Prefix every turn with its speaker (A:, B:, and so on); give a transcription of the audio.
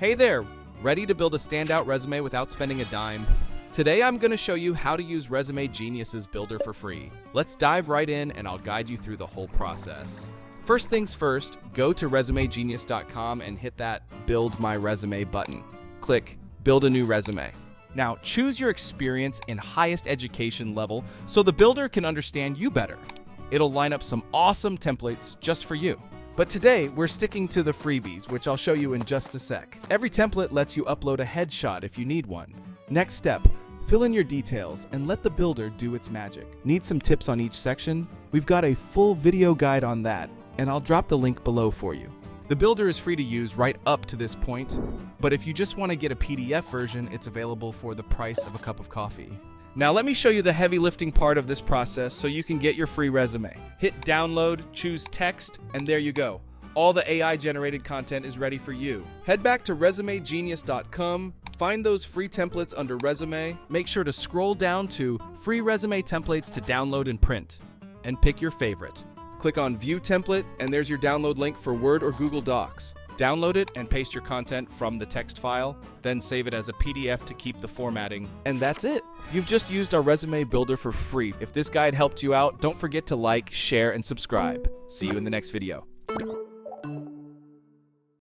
A: Hey there, ready to build a standout resume without spending a dime? Today I'm going to show you how to use Resume Genius's builder for free. Let's dive right in and I'll guide you through the whole process. First things first, go to resumegenius.com and hit that Build My Resume button. Click Build a New Resume. Now choose your experience in highest education level so the builder can understand you better. It'll line up some awesome templates just for you. But today, we're sticking to the freebies, which I'll show you in just a sec. Every template lets you upload a headshot if you need one. Next step, fill in your details and let the builder do its magic. Need some tips on each section? We've got a full video guide on that, and I'll drop the link below for you. The builder is free to use right up to this point, but if you just want to get a PDF version, it's available for the price of a cup of coffee. Now let me show you the heavy lifting part of this process so you can get your free resume. Hit download, choose text, and there you go. All the AI generated content is ready for you. Head back to resumegenius.com, find those free templates under resume, make sure to scroll down to free resume templates to download and print, and pick your favorite. Click on view template and there's your download link for Word or Google Docs. Download it and paste your content from the text file, then save it as a PDF to keep the formatting, and that's it. You've just used our resume builder for free. If this guide helped you out, don't forget to like, share, and subscribe. See you in the next video.